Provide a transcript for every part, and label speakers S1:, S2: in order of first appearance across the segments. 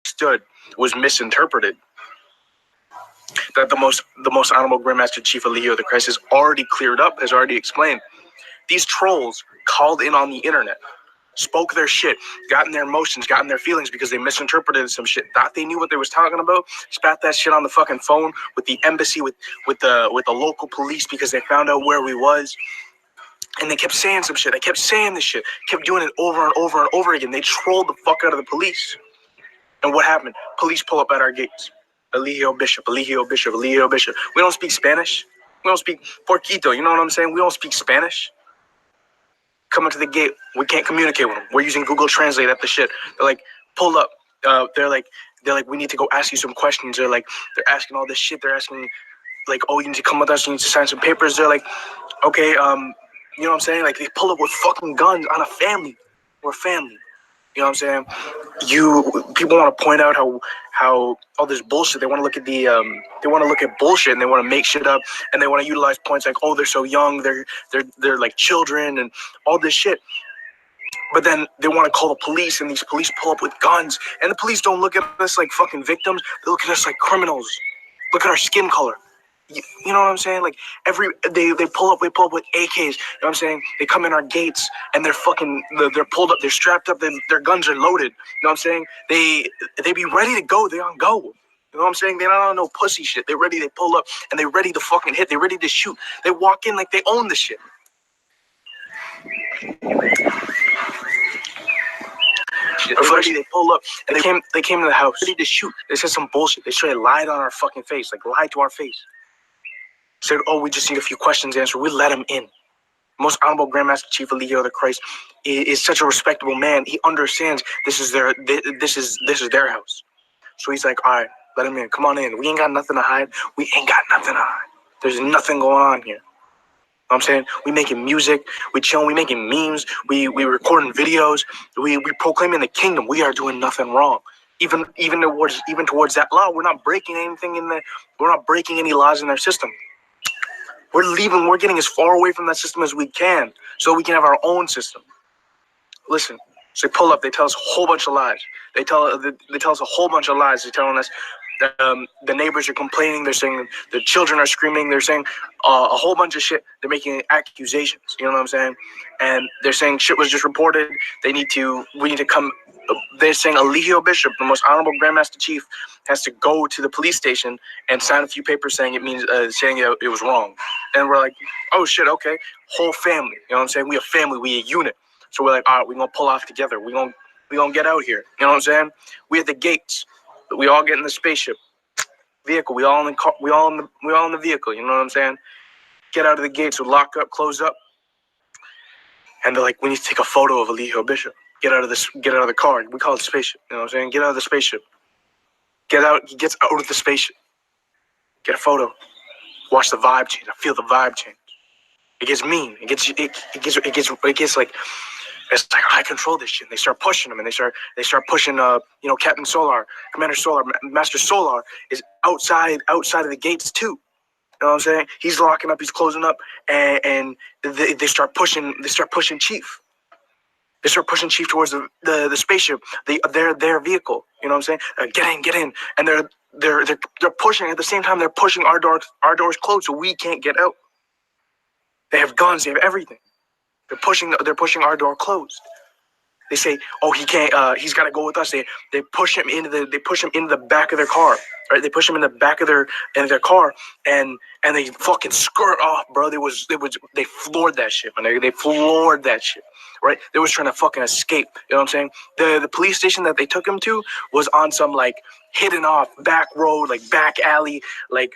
S1: stood was misinterpreted. That the most honorable Grandmaster Chief Eligio the Christ has already cleared up, has already explained. These trolls called in on the internet, spoke their shit, got in their emotions, got in their feelings because they misinterpreted some shit, thought they knew what they was talking about, spat that shit on the fucking phone with the embassy, with the local police because they found out where we was. And they kept saying some shit. They kept saying this shit, kept doing it over and over and over again. They trolled the fuck out of the police. And what happened? Police pull up at our gates. Eligio Bishop, Eligio Bishop, Eligio Bishop. We don't speak Spanish. We don't speak Porquito. You know what I'm saying? We don't speak Spanish. Coming to the gate, we can't communicate with them. We're using Google Translate at the shit. They're like, pull up. They're like, we need to go ask you some questions. They're asking all this shit. They're asking, like, oh, you need to come with us. You need to sign some papers. They're like, okay, you know what I'm saying? Like, they pull up with fucking guns on a family. We're family. You know what I'm saying? People want to point out how all this bullshit. They want to look at bullshit and they want to make shit up and they want to utilize points like, oh, they're so young, they're like children and all this shit. But then they want to call the police and these police pull up with guns and the police don't look at us like fucking victims. They look at us like criminals. Look at our skin color. You know what I'm saying? Like they pull up with AKs. You know what I'm saying? They come in our gates and they're pulled up. They're strapped up. Their guns are loaded. You know what I'm saying? They be ready to go. They on go. You know what I'm saying? They don't on no pussy shit. They're ready. They pull up and they're ready to fucking hit. They're ready to shoot. They walk in like they own the shit. They pull up and they came to the house ready to shoot. They said some bullshit. They straight lied on our fucking face, like lied to our face. Said, oh, we just need a few questions answered. We let him in. Most honorable Grandmaster Chief Eligio the Christ is such a respectable man. He understands this is their house. So he's like, all right, let him in. Come on in. We ain't got nothing to hide. We ain't got nothing to hide. There's nothing going on here. You know what I'm saying? We making music. We chilling. We making memes. We recording videos. We proclaiming the kingdom. We are doing nothing wrong. Even towards that law, we're not breaking anything we're not breaking any laws in their system. We're getting as far away from that system as we can so we can have our own system. Listen, so they pull up, they tell us a whole bunch of lies. They tell us a whole bunch of lies. They're telling us that the neighbors are complaining. They're saying the children are screaming. They're saying a whole bunch of shit. They're making accusations. You know what I'm saying? And they're saying shit was just reported. We need to come. They're saying Eligio Bishop, the most honorable Grandmaster Chief, has to go to the police station and sign a few papers saying it was wrong. And we're like, oh shit, okay. Whole family. You know what I'm saying? We a family, we a unit. So we're like, all right, we're gonna pull off together. We're gonna get out here. You know what I'm saying? We at the gates. We all get in the spaceship vehicle. We all in the vehicle. You know what I'm saying? Get out of the gates. We lock up, close up. And they're like, we need to take a photo of Eligio Bishop. Get out of the car. We call it spaceship. You know what I'm saying? Get out of the spaceship. He gets out of the spaceship. Get a photo. Watch the vibe change. I feel the vibe change. It gets mean. It gets like, it's like I control this shit. And they start pushing him, and they start pushing. Captain Solar, Commander Solar, Master Solar is outside of the gates too. You know what I'm saying? He's locking up. He's closing up, and they start pushing. They start pushing Chief. They start pushing Chief towards the spaceship, their vehicle. You know what I'm saying? Get in, and they're pushing at the same time. They're pushing our doors closed, so we can't get out. They have guns. They have everything. They're pushing our door closed. They say, oh, he can't. He's got to go with us. They push him into the back of their car. Right? They push him in the back of their car, and they fucking skirt off, bro. They floored that shit, man. They floored that shit. Right? They was trying to fucking escape. You know what I'm saying? The police station that they took him to was on some like hidden off back road, like back alley, like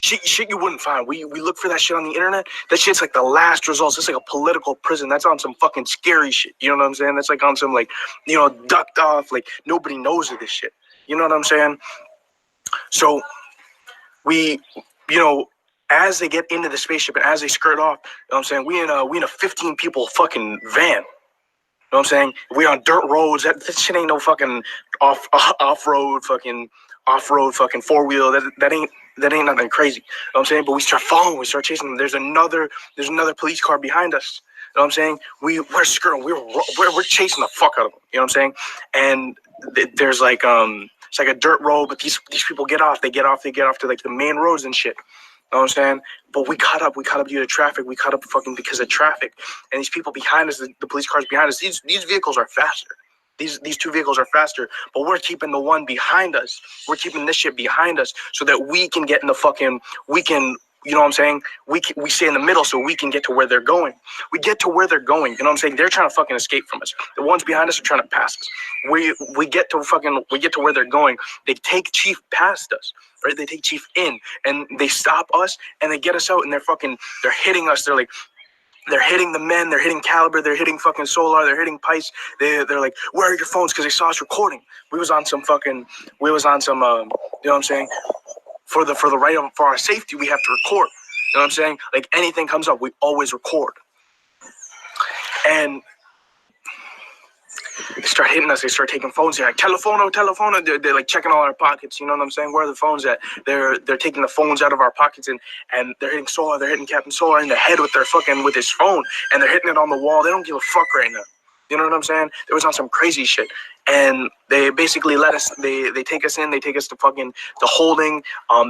S1: shit you wouldn't find. We look for that shit on the internet. That shit's like the last results. It's like a political prison. That's on some fucking scary shit. You know what I'm saying? That's like on some like, ducked off, like nobody knows of this shit. You know what I'm saying? So we, as they get into the spaceship and as they skirt off, you know what I'm saying? We in a 15 people fucking van. You know what I'm saying? We on dirt roads. That shit ain't no fucking off-road fucking four-wheel. That ain't nothing crazy. You know what I'm saying? But we start following, we start chasing them. There's another police car behind us. You know what I'm saying? We're skirting, we're chasing the fuck out of them. You know what I'm saying? And there's like it's like a dirt road, but these people get off to like the main roads and shit. You know what I'm saying? But we caught up due to traffic. We caught up fucking because of traffic. And these people behind us, the police cars behind us, these vehicles are faster. These two vehicles are faster, but we're keeping the one behind us. We're keeping this shit behind us so that we can get in the fucking, you know what I'm saying? We stay in the middle so we can get to where they're going. We get to where they're going. You know what I'm saying? They're trying to fucking escape from us. The ones behind us are trying to pass us. We get to where they're going. They take Chief past us, right? They take Chief in and they stop us and they get us out and they're hitting us. They're hitting the men, they're hitting Caliber, they're hitting fucking Solar, they're hitting Pice. They're like, where are your phones? Because they saw us recording. We was on some, you know what I'm saying? For our safety, we have to record. You know what I'm saying? Like anything comes up, we always record. And they start hitting us. They start taking phones. They're like, telefono. They're like checking all our pockets. You know what I'm saying? Where are the phones at? They're taking the phones out of our pockets and they're hitting Solar. They're hitting Captain Solar in the head with his phone, and they're hitting it on the wall. They don't give a fuck right now. You know what I'm saying? They was on some crazy shit. And they basically let us, they take us in, they take us to fucking the holding.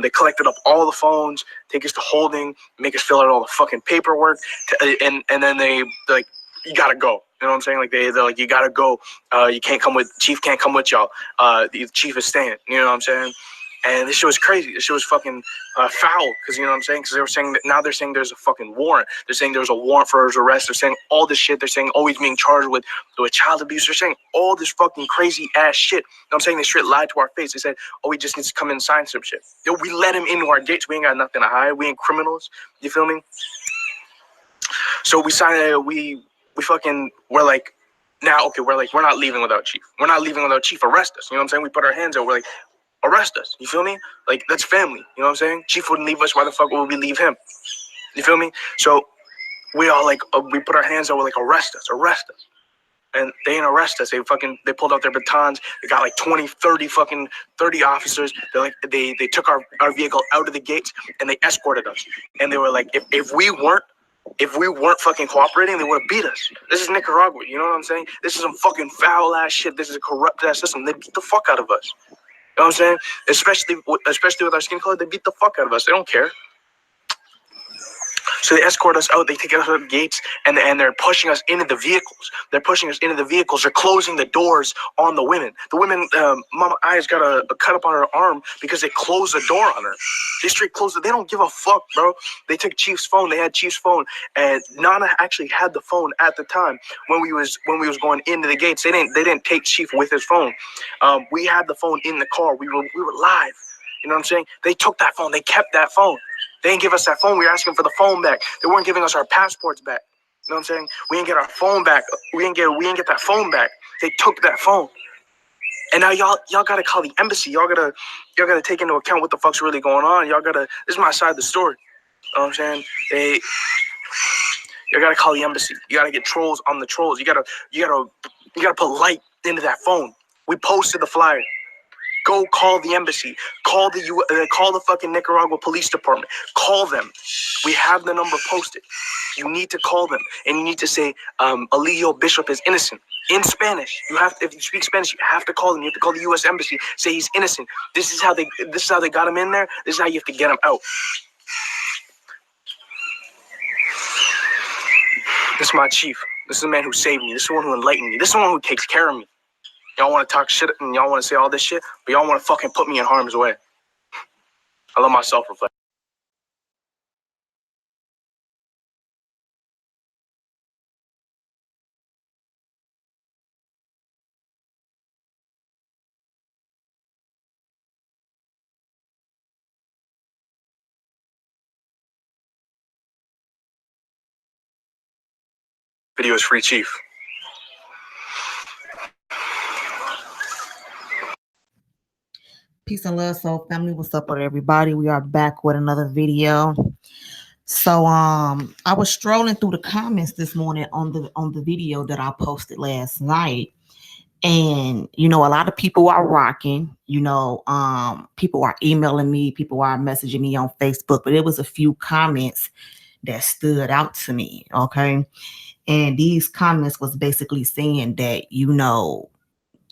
S1: They collected up all the phones, take us to holding, make us fill out all the fucking paperwork. And then they're like, you gotta go. You know what I'm saying? Like they're like, you gotta go. You can't come with, Chief can't come with y'all. The Chief is staying. You know what I'm saying? And this shit was crazy. This shit was fucking foul. Because you know what I'm saying? Because they were saying that now they're saying there's a fucking warrant. They're saying there's a warrant for his arrest. They're saying all this shit. They're saying, oh, he's being charged with child abuse. They're saying all this fucking crazy ass shit. You know what I'm saying? They straight lied to our face. They said, oh, he just needs to come in and sign some shit. Yo, we let him into our gates. We ain't got nothing to hide. We ain't criminals. You feel me? So we signed it. We're like, now, okay, we're not leaving without Chief. We're not leaving without Chief. Arrest us. You know what I'm saying? We put our hands out. We're like, arrest us. You feel me? Like, that's family. You know what I'm saying? Chief wouldn't leave us. Why the fuck would we leave him? You feel me? So we all like, we put our hands out. We're like, arrest us. And they didn't arrest us. They pulled out their batons. They got like 30 officers. They took our vehicle out of the gates and they escorted us. And they were like, if we weren't fucking cooperating, they would have beat us. This is Nicaragua. You know what I'm saying? This is some fucking foul ass shit. This is a corrupt ass system. They beat the fuck out of us. You know what I'm saying? Especially with our skin color, they beat the fuck out of us. They don't care. So they escort us out. They take us out of the gates, and they're pushing us into the vehicles. They're closing the doors on the women. The women, Mama Aya's got a cut up on her arm because they closed the door on her. They straight closed it. They don't give a fuck, bro. They took Chief's phone. They had Chief's phone, and Nana actually had the phone at the time when we was going into the gates. They didn't take Chief with his phone. We had the phone in the car. We were live. You know what I'm saying? They took that phone. They kept that phone. They didn't give us that phone. We were asking for the phone back. They weren't giving us our passports back. You know what I'm saying? We didn't get our phone back. We didn't get that phone back. They took that phone. And now y'all gotta call the embassy. Y'all gotta take into account what the fuck's really going on. This is my side of the story. You know what I'm saying? You gotta call the embassy. You gotta get trolls on the trolls. You gotta put light into that phone. We posted the flyer. Go call the embassy. Call the fucking Nicaragua Police Department. Call them. We have the number posted. You need to call them, and you need to say, Eligio Bishop is innocent. In Spanish. If you speak Spanish, you have to call them. You have to call the U.S. Embassy. Say he's innocent. This is how they got him in there. This is how you have to get him out. This is my chief. This is the man who saved me. This is the one who enlightened me. This is the one who takes care of me. Y'all want to talk shit and y'all want to say all this shit, but y'all want to fucking put me in harm's way. I love my self-reflection. Video is free, Chief.
S2: Peace and love, soul family. What's up with everybody? We are back with another video. So I was strolling through the comments this morning on the video that I posted last night. And a lot of people are rocking, people are emailing me, people are messaging me on Facebook, but there was a few comments that stood out to me. Okay. And these comments was basically saying that,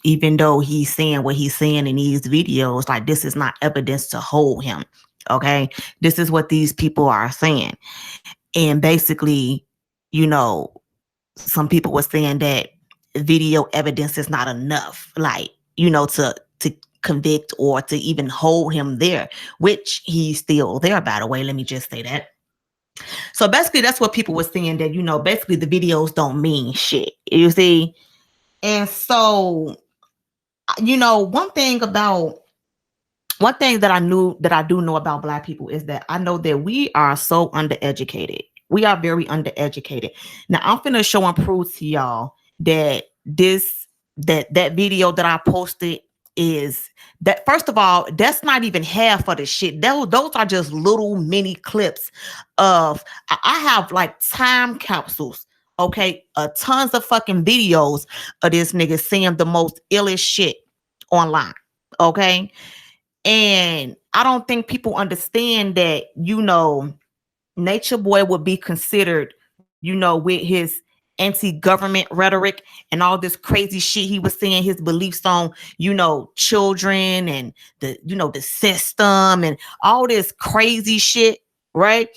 S2: even though he's saying what he's saying in these videos, like this is not evidence to hold him. Okay. This is what these people are saying. And basically, you know, some people were saying that video evidence is not enough, like, you know, to convict or to even hold him there, which he's still there, by the way. Let me just say that. So basically, that's what people were saying, that, you know, basically the videos don't mean shit. You see? And so, you know, one thing that I do know about Black people is that I know that we are so undereducated. We are very undereducated. Now I'm finna show and prove to y'all that that video that I posted is that, first of all, that's not even half of the shit. Those are just little mini clips of, I have like time capsules, okay, tons of fucking videos of this nigga saying the most illest shit online, okay. And I don't think people understand that, you know, Nature Boy would be considered, you know, with his anti-government rhetoric and all this crazy shit he was saying, his beliefs on, you know, children and the, you know, the system and all this crazy shit, right?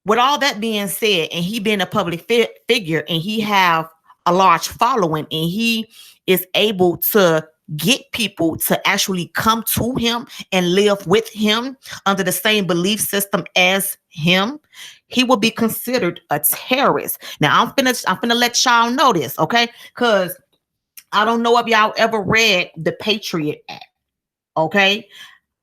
S2: With all that being said, and he being a public figure, and he have a large following, and he is able to get people to actually come to him and live with him under the same belief system as him, he will be considered a terrorist. Now I'm finna let y'all know this, okay? Because I don't know if y'all ever read the Patriot Act, okay?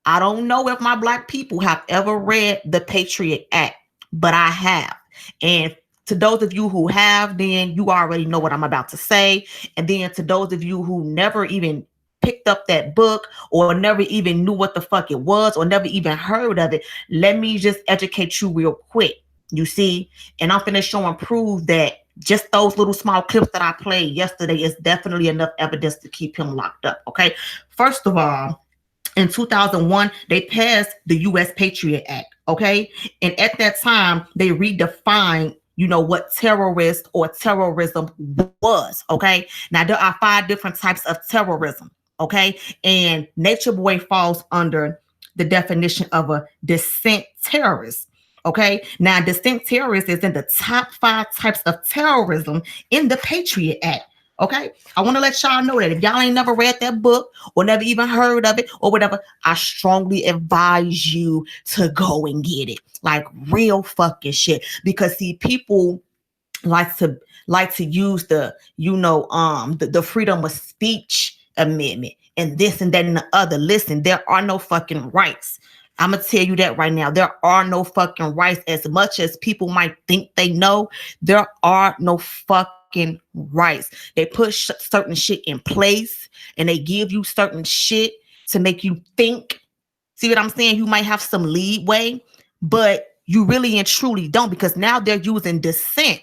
S2: I don't know if my Black people have ever read the Patriot Act, but I have. And to those of you who have, then you already know what I'm about to say. And then to those of you who never even picked up that book or never even knew what the fuck it was or never even heard of it, let me just educate you real quick. You see? And I'm finna show and prove that just those little small clips that I played yesterday is definitely enough evidence to keep him locked up, okay? First of all, in 2001, they passed the U.S. Patriot Act, okay? And at that time, they redefined, you know, what terrorist or terrorism was, okay? Now, there are 5 different types of terrorism, okay? And Nature Boy falls under the definition of a dissent terrorist, okay? Now, dissent terrorist is in the top 5 types of terrorism in the Patriot Act. Okay, I want to let y'all know that if y'all ain't never read that book or never even heard of it or whatever, I strongly advise you to go and get it, like real fucking shit. Because see, people like to use the, you know, the freedom of speech amendment and this and that and the other. Listen, there are no fucking rights. I'm gonna tell you that right now. There are no fucking rights. As much as people might think they know, there are no fucking rights. They put certain shit in place and they give you certain shit to make you think. See what I'm saying? You might have some leeway, but you really and truly don't, because now they're using dissent.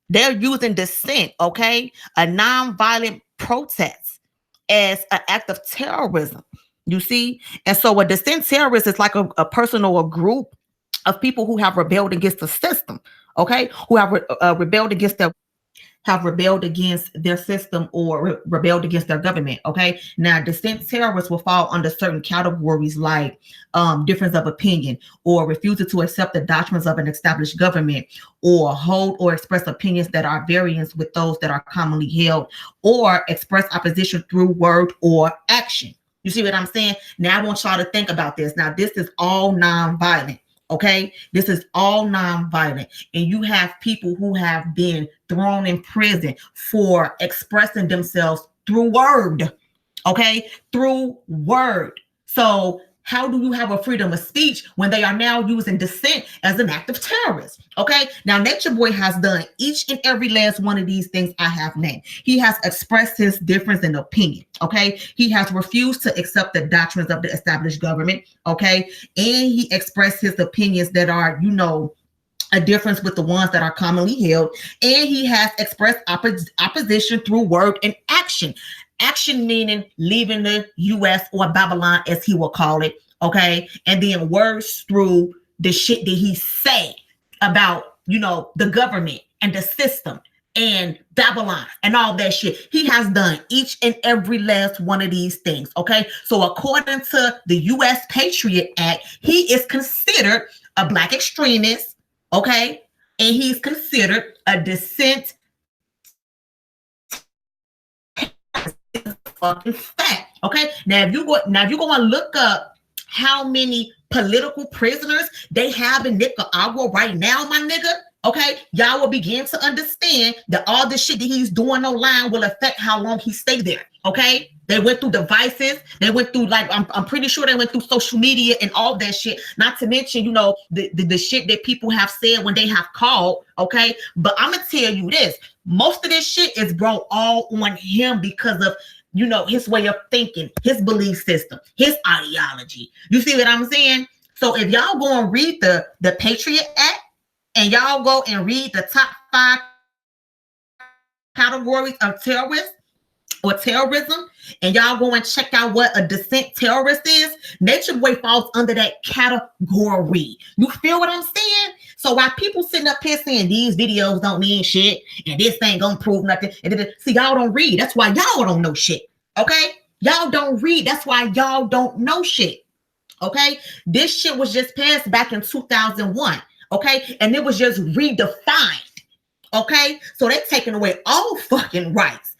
S2: They're using dissent, okay? A nonviolent protest as an act of terrorism. You see? And so a dissent terrorist is like a person or a group of people who have rebelled against the system, okay? Who have rebelled against their system or rebelled against their government, okay? Now, dissent terrorists will fall under certain categories like difference of opinion or refusal to accept the doctrines of an established government or hold or express opinions that are variance with those that are commonly held or express opposition through word or action. You see what I'm saying? Now, I want y'all to think about this. Now, this is all nonviolent. Okay, this is all nonviolent, and you have people who have been thrown in prison for expressing themselves through word. Okay, through word. So how do you have a freedom of speech when they are now using dissent as an act of terrorism? Okay, now Nature Boy has done each and every last one of these things I have named. He has expressed his difference in opinion. Okay, he has refused to accept the doctrines of the established government. Okay, and he expressed his opinions that are, you know, a difference with the ones that are commonly held, and he has expressed opposition through word and action. Action meaning leaving the U.S. or Babylon, as he will call it, okay? And then words through the shit that he say about, you know, the government and the system, and Babylon and all that shit. He has done each and every last one of these things. Okay. So according to the U.S. Patriot Act, he is considered a black extremist. Okay. And he's considered a dissent. Fucking fact. Okay. Now if you go and look up how many political prisoners they have in Nicaragua right now, my nigga. Okay, y'all will begin to understand that all the shit that he's doing online will affect how long he stay there. Okay, they went through devices, they went through I'm pretty sure they went through social media and all that shit. Not to mention, you know, the shit that people have said when they have called. Okay, but I'm gonna tell you this: most of this shit is brought all on him because of, you know, his way of thinking, his belief system, his ideology. You see what I'm saying? So if y'all go and read the Patriot Act, and y'all go and read the top 5 categories of terrorists or terrorism, and y'all go and check out what a dissent terrorist is, Nature Boy falls under that category. You feel what I'm saying? So while people sitting up here saying these videos don't mean shit and this ain't gonna prove nothing, see, y'all don't read. That's why y'all don't know shit. Okay? Y'all don't read. That's why y'all don't know shit. Okay? This shit was just passed back in 2001. Okay, and it was just redefined. Okay, so they're taking away all fucking rights.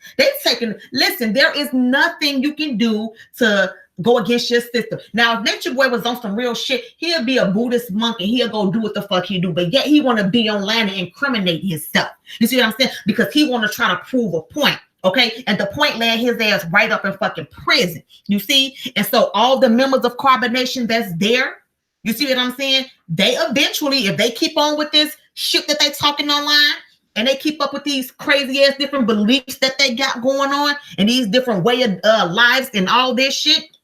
S2: Listen, there is nothing you can do to go against your system. Now, if Nature Boy was on some real shit, he'll be a Buddhist monk and he'll go do what the fuck he do. But yet he want to be online and incriminate himself. You see what I'm saying? Because he want to try to prove a point. Okay, and the point land his ass right up in fucking prison. You see, and so all the members of CarbonNation that's there. You see what I'm saying? They eventually, if they keep on with this shit that they talking online and they keep up with these crazy ass different beliefs that they got going on and these different way of lives and all this shit,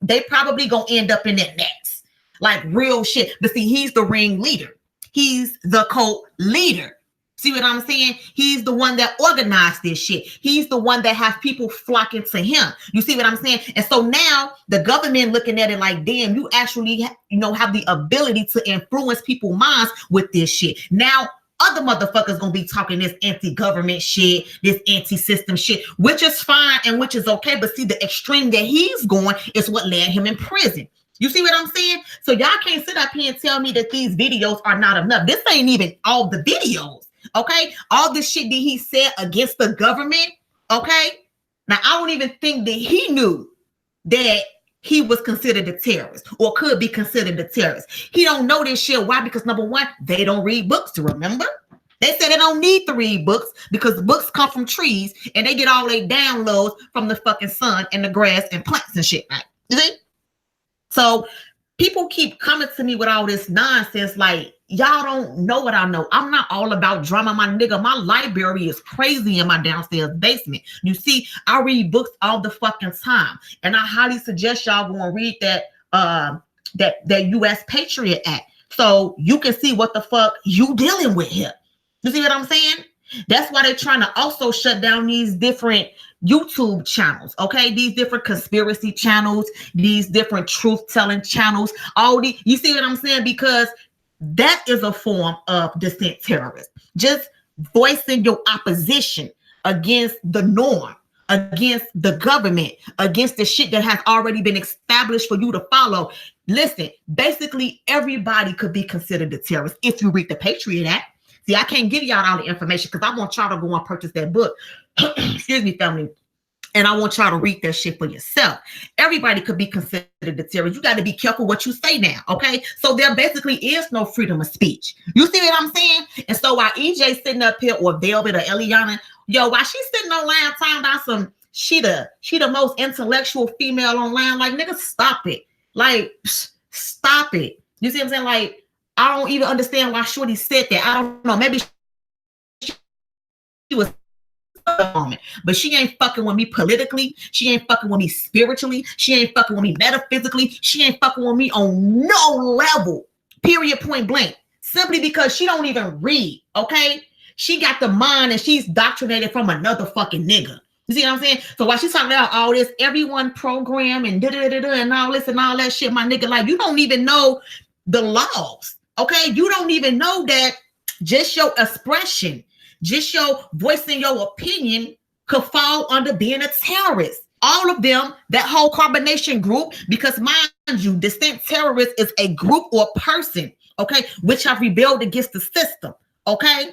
S2: they probably gonna end up in that next. Like real shit. But see, he's the ringleader. He's the cult leader. See what I'm saying? He's the one that organized this shit. He's the one that has people flocking to him. You see what I'm saying? And so now the government looking at it like, damn, you actually have the ability to influence people's minds with this shit. Now other motherfuckers gonna be talking this anti-government shit, this anti-system shit, which is fine and which is okay. But see, the extreme that he's going is what led him in prison. You see what I'm saying? So y'all can't sit up here and tell me that these videos are not enough. This ain't even all the videos. Okay, all this shit that he said against the government. Okay, now I don't even think that he knew that he was considered a terrorist or could be considered a terrorist. He don't know this shit. Why? Because number one, they don't read books. Remember, they said they don't need to read books because books come from trees and they get all their downloads from the fucking sun and the grass and plants and shit. Right? You see? So people keep coming to me with all this nonsense like, y'all don't know what I know. I'm not all about drama, my nigga. My library is crazy in my downstairs basement. You see, I read books all the fucking time. And I highly suggest y'all go and read that U.S. Patriot Act so you can see what the fuck you dealing with here. You see what I'm saying? That's why they're trying to also shut down these different YouTube channels, okay? These different conspiracy channels, these different truth-telling channels. You see what I'm saying? Because that is a form of dissent terrorism. Just voicing your opposition against the norm, against the government, against the shit that has already been established for you to follow. Listen, basically everybody could be considered a terrorist if you read the Patriot Act. See, I can't give y'all all the information because I want y'all to go and purchase that book. Excuse me, family. And I want y'all to read that shit for yourself. Everybody could be considered a terrorist. You got to be careful what you say now, okay? So there basically is no freedom of speech. You see what I'm saying? And so while EJ sitting up here, or Velvet or Eliana, while she's sitting online talking about she the most intellectual female online, like, nigga, stop it. Like, stop it. You see what I'm saying? Like, I don't even understand why Shorty said that. I don't know. Maybe she was moment, but she ain't fucking with me politically. She ain't fucking with me spiritually. She ain't fucking with me metaphysically. She ain't fucking with me on no level. Period. Point blank. Simply because she don't even read. Okay, she got the mind and she's doctrinated from another fucking nigga. You see what I'm saying? So while she's talking about all this, everyone program and and all this and all that shit, my nigga, like, you don't even know the laws. Okay, you don't even know that just your expression, just your voicing your opinion could fall under being a terrorist. All of them, that whole CarbonNation group, because mind you, distinct terrorist is a group or person, okay, which have rebelled against the system, okay?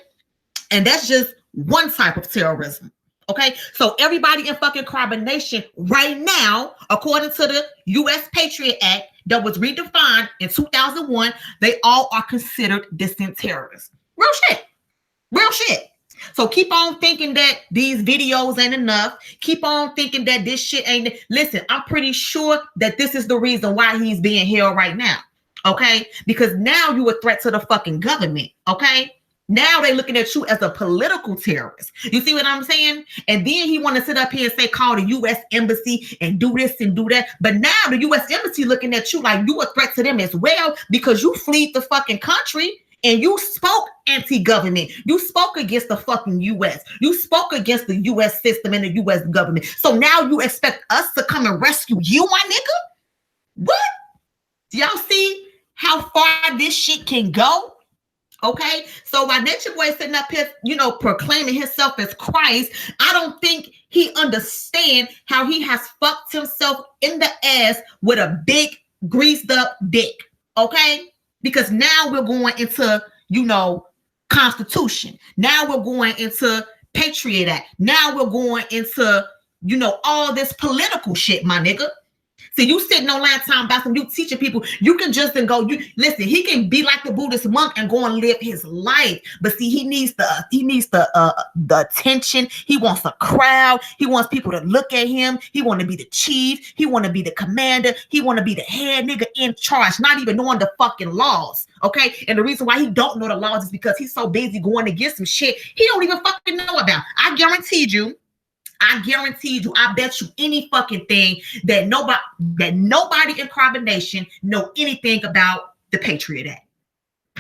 S2: And that's just one type of terrorism, okay? So everybody in fucking CarbonNation right now, according to the U.S. Patriot Act that was redefined in 2001, they all are considered distant terrorists. Real shit. Real shit. So keep on thinking that these videos ain't enough. Keep on thinking that this shit ain't. Listen, I'm pretty sure that this is the reason why he's being held right now. Okay? Because now you a threat to the fucking government. Okay? Now they looking at you as a political terrorist. You see what I'm saying? And then he want to sit up here and say, call the U.S. Embassy and do this and do that. But now the U.S. Embassy looking at you like you a threat to them as well because you fled the fucking country. And you spoke anti-government. You spoke against the fucking U.S. You spoke against the U.S. system and the U.S. government. So now you expect us to come and rescue you, my nigga? What? Do y'all see how far this shit can go? Okay? So while Nature Boy is sitting up here, proclaiming himself as Christ, I don't think he understands how he has fucked himself in the ass with a big greased up dick. Okay? Because now we're going into, Constitution. Now we're going into Patriot Act. Now we're going into, all this political shit, my nigga. See, you sitting online time about some, you teaching people, you can just go, listen, he can be like the Buddhist monk and go and live his life. But see, he needs the attention. He wants a crowd. He wants people to look at him. He want to be the chief. He want to be the commander. He want to be the head nigga in charge, not even knowing the fucking laws. Okay. And the reason why he don't know the laws is because he's so busy going against some shit he don't even fucking know about. I guarantee you, I bet you any fucking thing that nobody in CarbonNation know anything about the Patriot Act.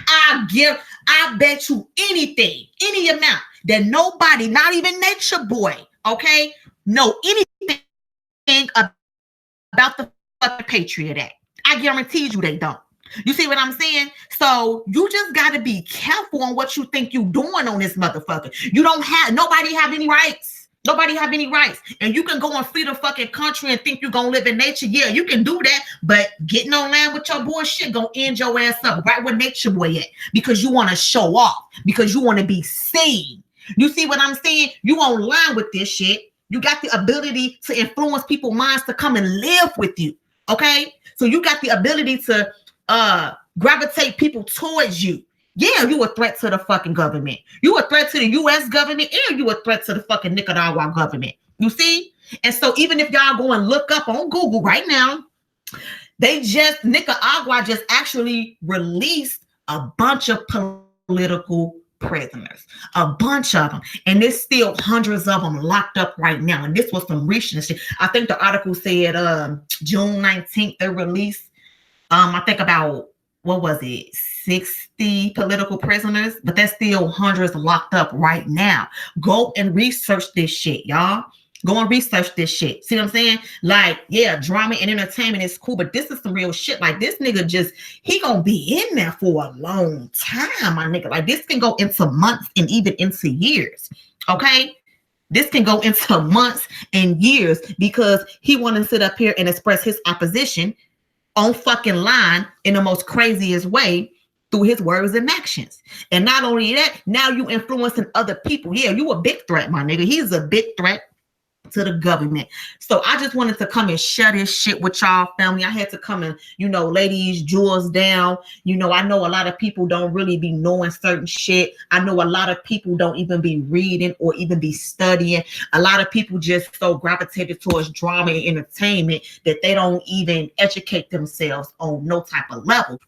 S2: I bet you anything, any amount that nobody, not even Nature Boy, okay, know anything about the fucking Patriot Act. I guarantee you they don't. You see what I'm saying? So you just got to be careful on what you think you doing on this motherfucker. Nobody have any rights. Nobody have any rights. And you can go and flee the fucking country and think you're going to live in nature. Yeah, you can do that. But getting online with your bullshit going to end your ass up right where Nature Boy at. Because you want to show off. Because you want to be seen. You see what I'm saying? You online with this shit. You got the ability to influence people's minds to come and live with you. Okay? So you got the ability to gravitate people towards you. Yeah, you a threat to the fucking government. You a threat to the U.S. government, and you a threat to the fucking Nicaragua government. You see? And so even if y'all go and look up on Google right now, Nicaragua just actually released a bunch of political prisoners. A bunch of them. And there's still hundreds of them locked up right now. And this was some recent shit. I think the article said June 19th they released, I think about, 60 political prisoners, but there's still hundreds locked up right now. Go and research this shit, y'all. Go and research this shit. See what I'm saying? Like, yeah, drama and entertainment is cool, but this is some real shit. Like, this nigga he gonna be in there for a long time, my nigga. Like, this can go into months and even into years, okay? This can go into months and years because he want to sit up here and express his opposition on fucking line in the most craziest way through his words and actions. And not only that, now you influencing other people. Yeah, you a big threat, my nigga. He's a big threat to the government. So I just wanted to come and share this shit with y'all, family. I had to come and, lay these jewels down. I know a lot of people don't really be knowing certain shit. I know a lot of people don't even be reading or even be studying. A lot of people just so gravitated towards drama and entertainment that they don't even educate themselves on no type of level.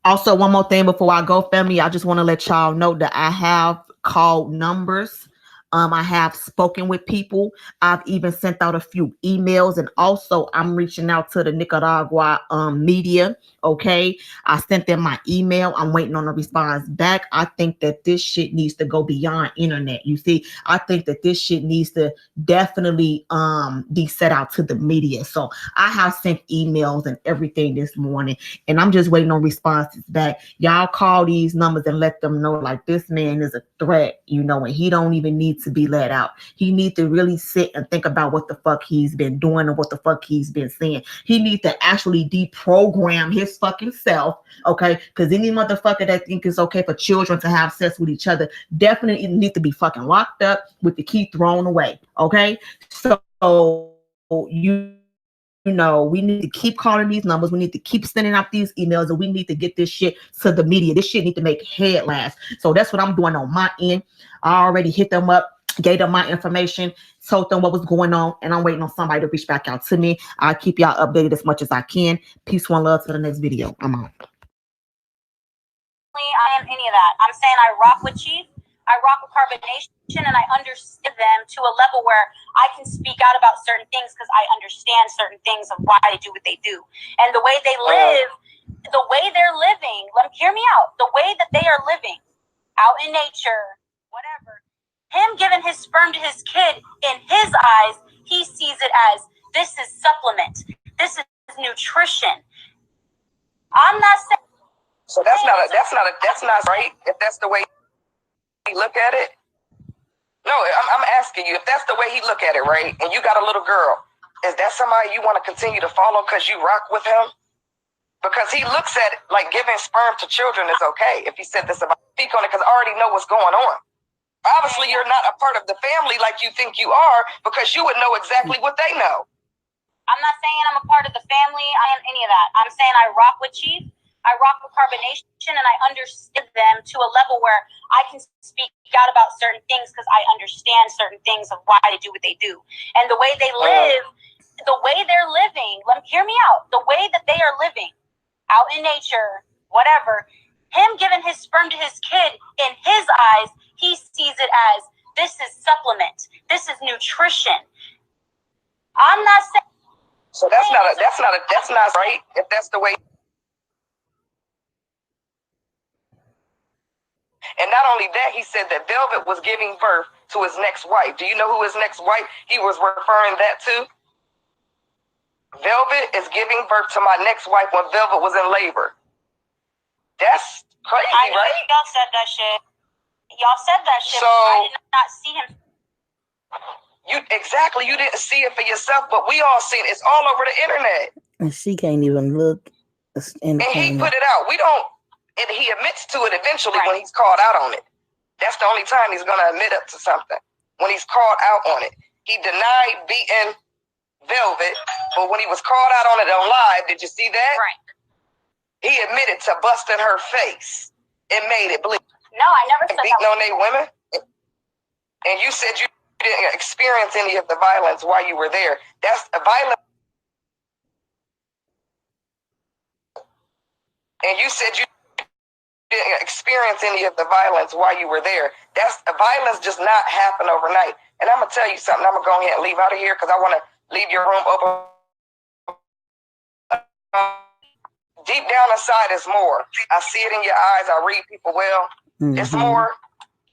S2: Also, one more thing before I go, family, I just want to let y'all know that I have called numbers I have spoken with people. I've even sent out a few emails, and also I'm reaching out to the Nicaragua media. Okay, I sent them my email. I'm waiting on a response back. I think that this shit needs to go beyond internet. You see, I think that this shit needs to definitely be set out to the media. So I have sent emails and everything this morning, and I'm just waiting on responses back. Y'all call these numbers and let them know, like, this man is a threat, you know, and he don't even need to be let out. He need to really sit and think about what the fuck he's been doing and what the fuck he's been saying. He need to actually deprogram his fucking self, okay? Because any motherfucker that think it's okay for children to have sex with each other definitely need to be fucking locked up with the key thrown away, okay? So you know, we need to keep calling these numbers. We need to keep sending out these emails, and we need to get this shit to the media. This shit need to make headlines. So that's what I'm doing on my end. I already hit them up, gave them my information, told them what was going on, and I'm waiting on somebody to reach back out to me. I'll keep y'all updated as much as I can. Peace, one love, to the next video. I'm out.
S3: I am any of that. I'm saying I rock with Chief. I rock with CarbonNation, and I understand them to a level where I can speak out about certain things because I understand certain things of why they do what they do. And the way they live, the way they're living, hear me out, the way that they are living out in nature, whatever, him giving his sperm to his kid, in his eyes, he sees it as, this is supplement. This is nutrition. I'm not saying.
S4: So that's not right. If that's the way he look at it. No, I'm asking you, if that's the way he look at it, right? And you got a little girl, is that somebody you want to continue to follow because you rock with him? Because he looks at it like giving sperm to children is okay. If he said this about, speak on it, because I already know what's going on. Obviously, you're not a part of the family like you think you are, because you would know exactly what they know.
S3: I'm not saying I'm a part of the family. I am any of that. I'm saying I rock with Chief. I rock with CarbonNation, and I understand them to a level where I can speak out about certain things because I understand certain things of why they do what they do. And the way they live, the way they're living, hear me out, the way that they are living out in nature, whatever, him giving his sperm to his kid, in his eyes, he sees it as, this is supplement. This is nutrition. I'm not saying.
S4: So that's not right. If that's the way. And not only that, he said that Velvet was giving birth to his next wife. Do you know who his next wife he was referring that to? Velvet is giving birth to my next wife when Velvet was in labor. That's crazy,
S3: I know
S4: right?
S3: y'all said that shit. Y'all said that shit.
S4: So,
S3: I did not see him.
S4: You didn't see it for yourself, but we all seen it. It's all over the internet.
S5: And she can't even look in the
S4: And he
S5: camera.
S4: put it out. And he admits to it eventually when he's called out on it. That's the only time he's going to admit up to something. When he's called out on it. He denied beating Velvet, but when he was called out on it on live, did you see that?
S3: Right.
S4: He admitted to busting her face. It made it bleed.
S3: No, I never said
S4: beating
S3: that.
S4: on they women. And you said you didn't experience any of the violence while you were there. That's a violence. And you said you didn't experience any of the violence while you were there. That's violence does not happen overnight. And I'm gonna tell you something. I'm gonna go ahead and leave out of here because I want to leave your room open. Deep down inside is more. I see it in your eyes. I read people well.
S5: Mm-hmm.
S4: It's more,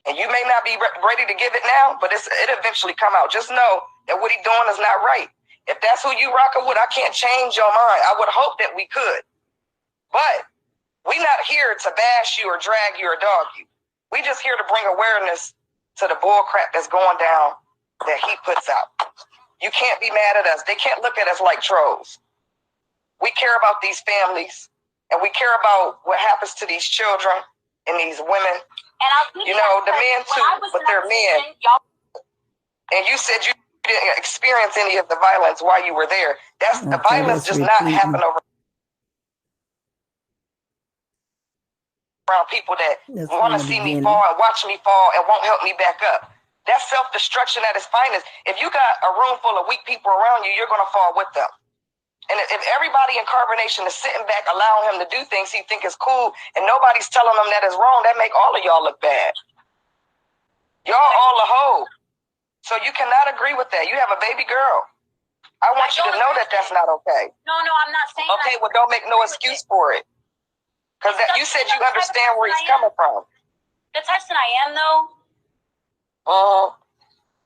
S4: and you may not be ready to give it now, but it eventually come out. Just know that what he's doing is not right. If that's who you rocking with, I can't change your mind. I would hope that we could, but we're not here to bash you or drag you or dog you. We just here to bring awareness to the bull crap that's going down that he puts out. You can't be mad at us. They can't look at us like trolls. We care about these families, and we care about what happens to these children and these women.
S3: And
S4: you know, the men too, but they're men. And you said you didn't experience any of the violence while you were there. The violence does not happen around people that want to see me fall and watch me fall and won't help me back up. That's self-destruction at its finest. If you got a room full of weak people around you, you're going to fall with them. And if everybody in CarbonNation is sitting back, allowing him to do things he think is cool, and nobody's telling him that is wrong, that make all of y'all look bad. Y'all all a hoe. So you cannot agree with that. You have a baby girl. I want you to know that that's not okay.
S3: No, I'm not saying.
S4: Okay, well, don't make no excuse for it. Because you said you understand where he's coming from.
S3: The person I am, though.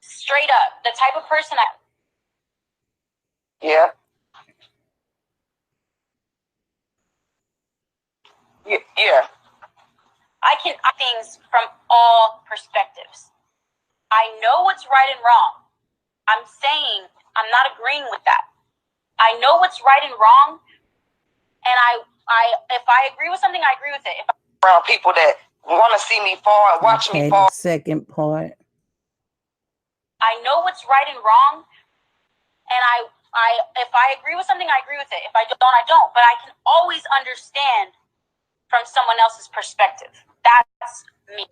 S3: Straight up, the type of person I.
S4: Yeah. Yeah.
S3: I can things from all perspectives. I know what's right and wrong. I'm saying I'm not agreeing with that. I know what's right and wrong, and if I agree with something, I agree with it.
S4: Around people that want to see me fall and watch me fall.
S5: The second part.
S3: I know what's right and wrong, and if I agree with something, I agree with it. If I don't, I don't. But I can always understand from someone else's perspective. That's me.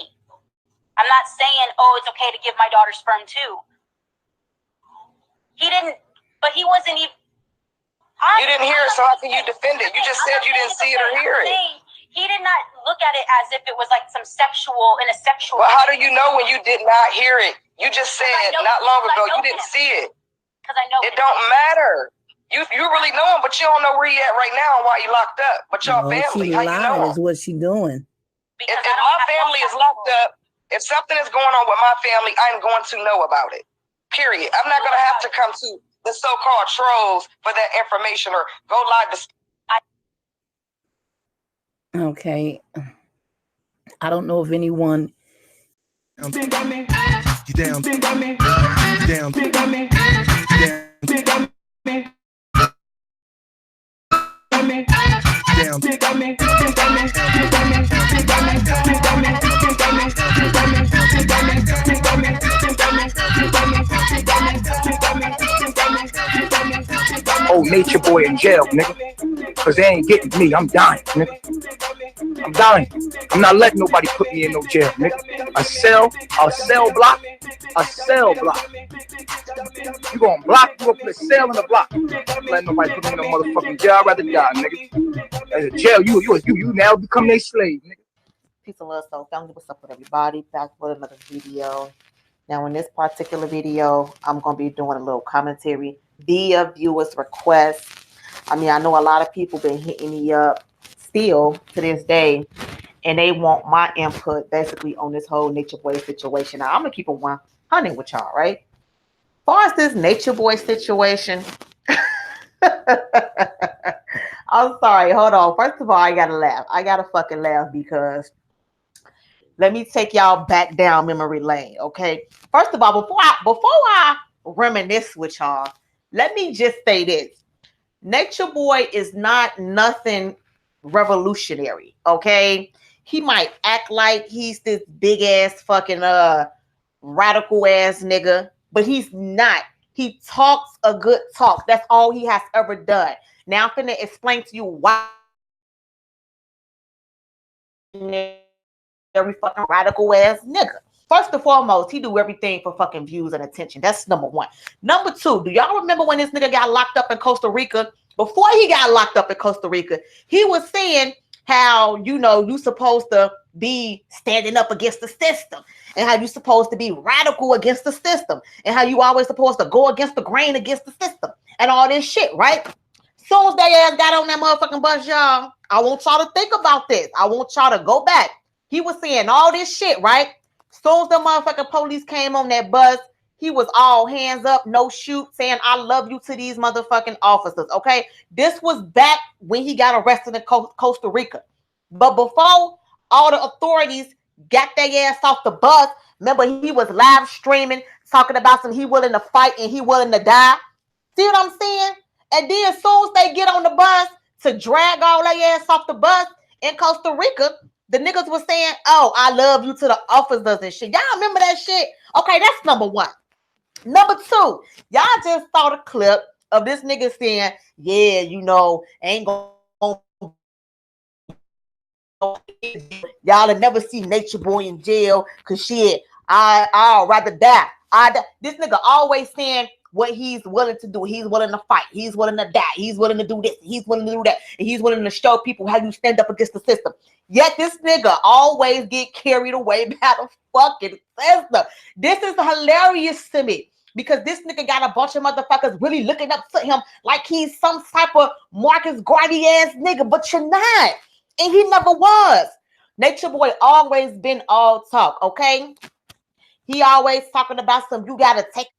S3: I'm not saying, oh, it's okay to give my daughter sperm too. He didn't, but he wasn't even.
S4: You didn't hear it, so how can you defend it? You just said you didn't see it or hear it.
S3: He did not look at it as if it was like some sexual.
S4: Well, how do you know when you did not hear it? You just said not long ago you didn't see it.
S3: Because I know
S4: it don't matter. You really know him, but you don't know where he at right now and why he locked up. But y'all family, how you know him?
S5: Is what she doing.
S4: If my family is locked up, if something is going on with my family, I'm going to know about it. Period. I'm not going to have to come to the so-called trolls for that information or go live to.
S5: Okay. I don't know if anyone.
S6: You down, you down, you down, you down.
S1: Oh, nature boy in jail, nigga. Cause they ain't getting me. I'm dying, nigga. I'm dying. I'm not letting nobody put me in no jail, nigga. A cell block. You gonna block? You gonna put a cell in the block? Let nobody put me in no motherfucking jail. I'd rather die, nigga. As a jail, you now become their slave, nigga.
S2: Peace and love, so family. What's up with everybody? Back with another video. Now, in this particular video, I'm gonna be doing a little commentary via viewers' request. I mean, I know a lot of people been hitting me up still to this day, and they want my input basically on this whole Nature Boy situation. Now, I'm gonna keep it 100 with y'all, right? As far as this Nature Boy situation, I'm sorry. Hold on. First of all, I gotta laugh. I gotta fucking laugh because let me take y'all back down memory lane, okay? First of all, before I reminisce with y'all, let me just say this. Nature Boy is not nothing revolutionary, okay? He might act like he's this big ass fucking radical ass nigga, but he's not. He talks a good talk. That's all he has ever done. Now I'm finna explain to you why every fucking radical ass nigga. First and foremost, he do everything for fucking views and attention. That's number one. Number two, do y'all remember when this nigga got locked up in Costa Rica? Before he got locked up in Costa Rica, he was saying how, you know, you supposed to be standing up against the system and how you supposed to be radical against the system and how you always supposed to go against the grain against the system and all this shit, right? Soon as they ass got on that motherfucking bus, y'all, I want y'all to think about this. I want y'all to go back. He was saying all this shit, right? Soon as the motherfucking police came on that bus, he was all hands up, no shoot, saying, I love you to these motherfucking officers, okay? This was back when he got arrested in Costa Rica. But before all the authorities got their ass off the bus, remember he was live streaming, talking about some he willing to fight and he willing to die. See what I'm saying? And then as soon as they get on the bus to drag all their ass off the bus in Costa Rica, the niggas was saying, oh, I love you to the officers and shit. Y'all remember that shit? Okay, that's number one. Number two, y'all just saw the clip of this nigga saying, yeah, you know, ain't gonna y'all will never see Nature Boy in jail because shit, I'll rather die. This nigga always saying what he's willing to do. He's willing to fight. He's willing to die. He's willing to do this. He's willing to do that. And he's willing to show people how you stand up against the system. Yet this nigga always get carried away by the fucking system. This is hilarious to me. Because this nigga got a bunch of motherfuckers really looking up to him like he's some type of Marcus Garvey ass nigga, but you're not. And he never was. Nature Boy always been all talk, okay? He always talking about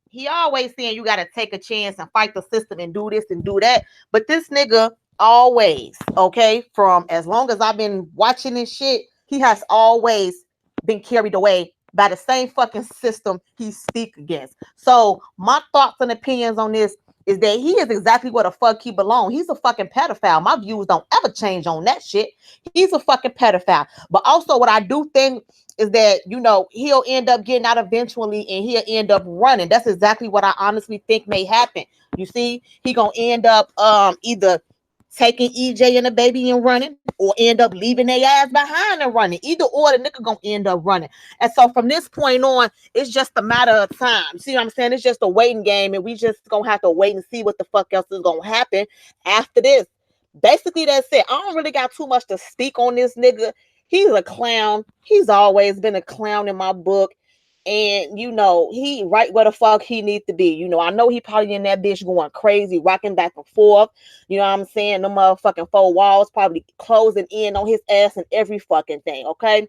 S2: he always saying you gotta take a chance and fight the system and do this and do that. But this nigga always, okay, from as long as I've been watching this shit, he has always been carried away by the same fucking system he speak against. So my thoughts and opinions on this is that he is exactly where the fuck he belongs. He's a fucking pedophile. My views don't ever change on that shit. He's a fucking pedophile. But also what I do think is that, you know, he'll end up getting out eventually and he'll end up running. That's exactly what I honestly think may happen. You see, he gonna end up either taking EJ and the baby and running, or end up leaving their ass behind and running. Either or, the nigga gonna end up running. And so from this point on, it's just a matter of time. See what I'm saying? It's just a waiting game, and we just gonna have to wait and see what the fuck else is gonna happen after this. Basically, that's it. I don't really got too much to speak on this nigga. He's a clown. He's always been a clown in my book. And, you know, he right where the fuck he needs to be. You know, I know he probably in that bitch going crazy, rocking back and forth. You know what I'm saying? The motherfucking four walls probably closing in on his ass and every fucking thing, okay?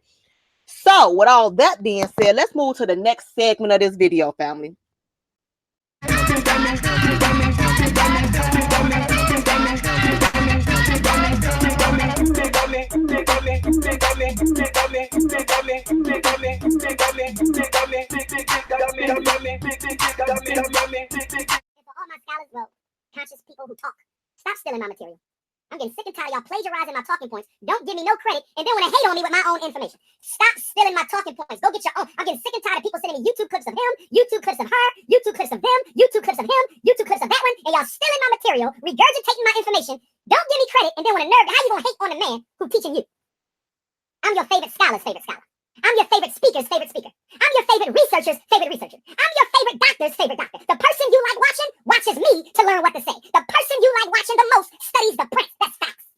S2: So, with all that being said, let's move to the next segment of this video, family.
S7: All my scholars, well, conscious people who talk, stop stealing my material. I'm getting sick and tired of y'all plagiarizing my talking points. Don't give me no credit, and then want to hate on me with my own information. Stop stealing my talking points. Go get your own. I'm getting sick and tired of people sending me YouTube clips of him, YouTube clips of her, YouTube clips of them, YouTube clips of him, YouTube clips of that one, and y'all stealing my material, regurgitating my information. Don't give me credit, and then want to nerd. How you gonna hate on the man who's teaching you? I'm your favorite scholar's favorite scholar. I'm your favorite speaker's favorite speaker. I'm your favorite researcher's favorite researcher. I'm your favorite doctor's favorite doctor. The person you like watching watches me to learn what to say. The person you like watching the most studies the press. That's facts.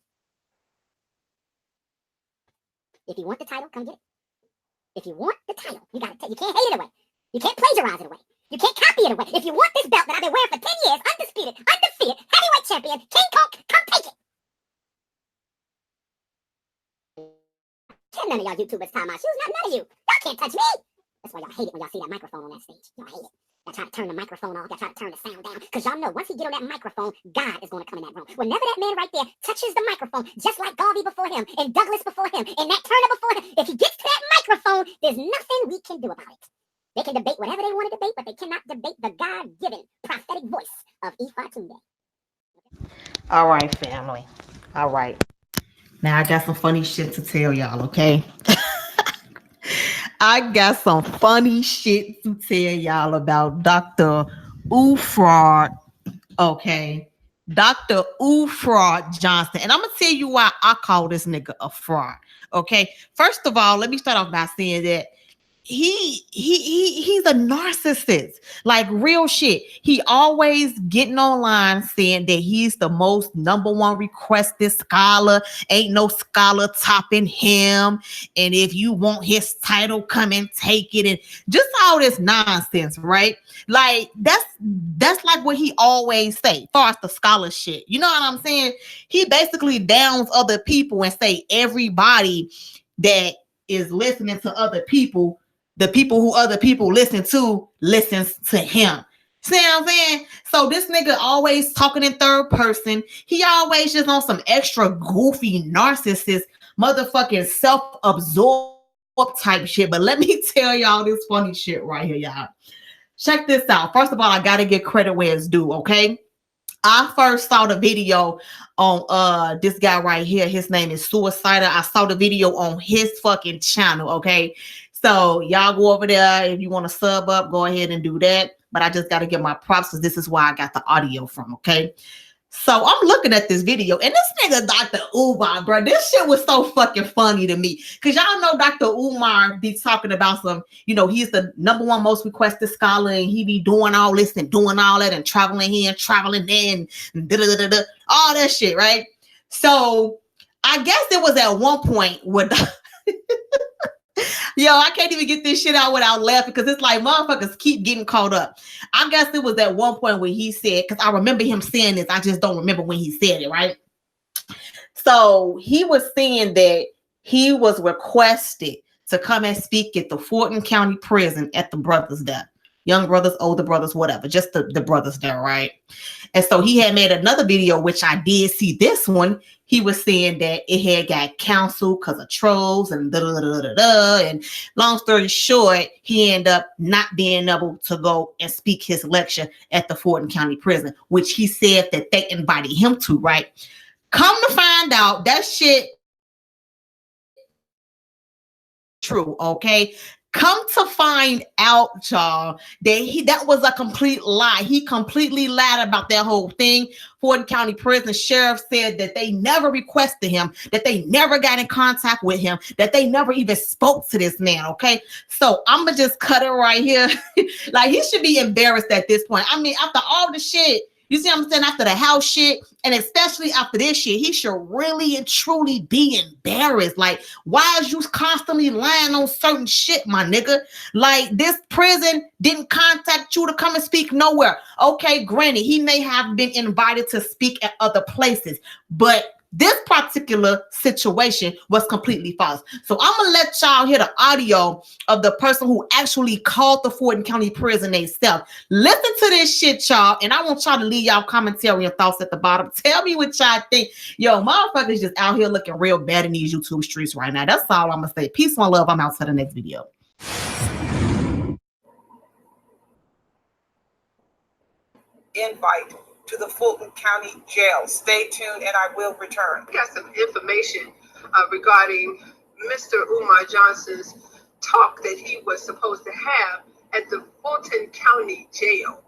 S7: If you want the title, come get it. If you want the title, you gotta take. You can't hate it away. You can't plagiarize it away. You can't copy it away. If you want this belt that I've been wearing for 10 years, undisputed, undefeated, heavyweight champion, King Kong, come take it. None of y'all YouTubers tie my shoes. None of you. Y'all can't touch me. That's why y'all hate it when y'all see that microphone on that stage. Y'all hate it. Y'all try to turn the microphone off. Y'all try to turn the sound down. Because y'all know once he get on that microphone, God is going to come in that room. Whenever that man right there touches the microphone, just like Garvey before him, and Douglas before him, and Nat Turner before him, if he gets to that microphone, there's nothing we can do about it. They can debate whatever they want to debate, but they cannot debate the God-given prophetic voice of Ifa Tunde.
S2: All right, family. All right. Now I got some funny shit to tell y'all, okay? I got some funny shit to tell y'all about Dr. Ufraud, okay? Dr. Ufraud Johnson. And I'm going to tell you why I call this nigga a fraud, okay? First of all, let me start off by saying that he's a narcissist, like real shit. He always getting online saying that he's the most #1 requested scholar, ain't no scholar topping him, and if you want his title, come and take it, and just all this nonsense, right? Like that's like what he always say, as far as the scholar shit. You know what I'm saying? He basically downs other people and say everybody that is listening to other people, the people who other people listen to, listens to him. See what I'm saying? So this nigga always talking in third person. He always just on some extra goofy narcissist, motherfucking self-absorbed type shit. But let me tell y'all this funny shit right here, y'all. Check this out. First of all, I gotta get credit where it's due, okay? I first saw the video on this guy right here. His name is Suicider. I saw the video on his fucking channel, okay? So y'all go over there. If you want to sub up, go ahead and do that. But I just got to get my props because this is why I got the audio from, okay? So I'm looking at this video, and this nigga Dr. Umar, bro, this shit was so fucking funny to me. Because y'all know Dr. Umar be talking about some, you know, he's the #1 most requested scholar, and he be doing all this and doing all that and traveling here and traveling there and da-da-da-da-da, all that shit, right? So I guess there was at one point where yo, I can't even get this shit out without laughing because it's like motherfuckers keep getting caught up. I guess it was at one point where he said, because I remember him saying this, I just don't remember when he said it, right? So he was saying that he was requested to come and speak at the Fulton County Prison at the brothers there. Young brothers, older brothers, whatever, just the brothers there, right? And so he had made another video, which I did see this one. He was saying that it had got canceled because of trolls and da-da-da-da-da-da. And long story short, he ended up not being able to go and speak his lecture at the Fulton County Prison, which he said that they invited him to, right? Come to find out, that shit true, okay? Come to find out, y'all, that was a complete lie. He completely lied about that whole thing. Fulton County Prison Sheriff said that they never requested him, that they never got in contact with him, that they never even spoke to this man, okay? So I'm going to just cut it right here. Like, he should be embarrassed at this point. I mean, after all the shit, you see what I'm saying? After the house shit, and especially after this shit, he should really and truly be embarrassed. Like, why is you constantly lying on certain shit, my nigga? Like, this prison didn't contact you to come and speak nowhere. Okay, granted, he may have been invited to speak at other places, but this particular situation was completely false. So I'm gonna let y'all hear the audio of the person who actually called the Fulton County Prison themselves. Listen to this shit, y'all, and I want y'all to leave y'all commentary and thoughts at the bottom. Tell me what y'all think. Yo, motherfuckers just out here looking real bad in these YouTube streets right now. That's all I'm gonna say. Peace and love. I'm out to the next video.
S8: Invite to the Fulton County Jail. Stay tuned and I will return.
S9: I got some information regarding Mr. Umar Johnson's talk that he was supposed to have at the Fulton County Jail.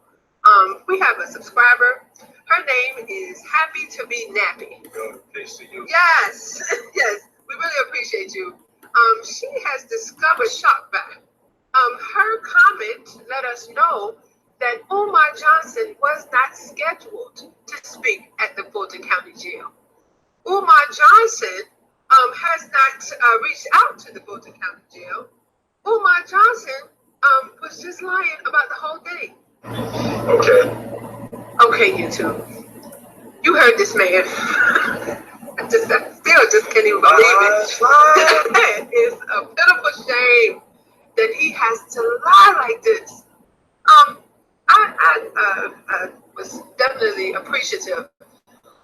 S9: We have a subscriber. Her name is Happy to Be Nappy. Yes, yes, we really appreciate you. She has discovered Shockback. Her comment let us know that Umar Johnson was not scheduled to speak at the Fulton County Jail. Umar Johnson has not reached out to the Fulton County Jail. Umar Johnson was just lying about the whole thing. Okay, YouTube. You heard this man. I still just can't even believe it. It is a pitiful shame that he has to lie like this. I was definitely appreciative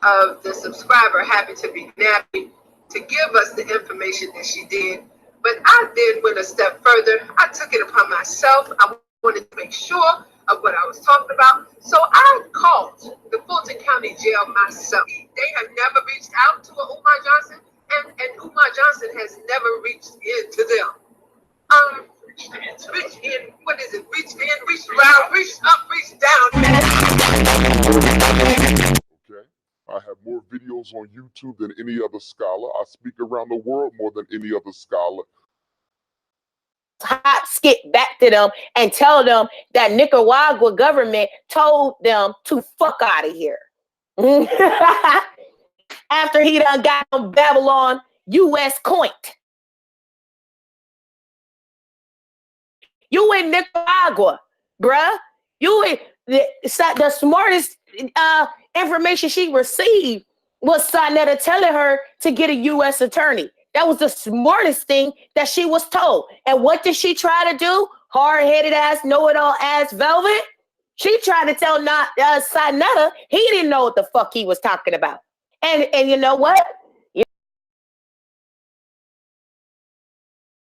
S9: of the subscriber Happy to Be Nappy to give us the information that she did. But I then went a step further. I took it upon myself. I wanted to make sure of what I was talking about. So I called the Fulton County Jail myself. They have never reached out to Umar Johnson, and Umar Johnson has never reached into them. Reach in, what is it? Reach in, reach around, reach up, reach down.
S10: Okay. I have more videos on YouTube than any other scholar. I speak around the world more than any other scholar.
S11: Hot skip back to them and tell them that Nicaragua government told them to fuck out of here. After he done got on Babylon U.S. coined. You in Nicaragua, bruh. You in the smartest information she received was Sonetta telling her to get a U.S. attorney. That was the smartest thing that she was told. And what did she try to do? Hard-headed ass, know-it-all ass Velvet. She tried to tell Sonetta he didn't know what the fuck he was talking about. And you know what?